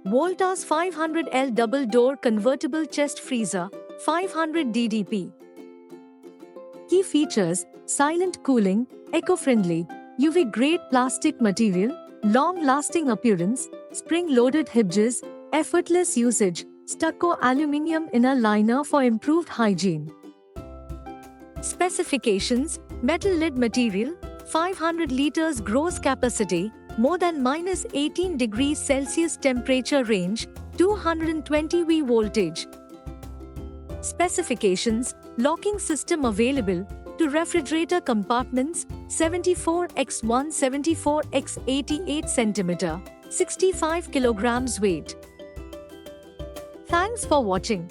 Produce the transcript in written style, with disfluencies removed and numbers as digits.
Voltas 500L double door convertible chest freezer, 500 DDP. Key features: silent cooling, eco-friendly, UV-grade plastic material, long-lasting appearance, spring-loaded hinges, effortless usage, stucco aluminium inner liner for improved hygiene. Specifications: metal lid material, 500 liters gross capacity, more than -18 degrees Celsius temperature range, 220 V voltage. Specifications: locking system available to refrigerator compartments, 74x174x88 cm, 65 kilograms weight. Thanks for watching.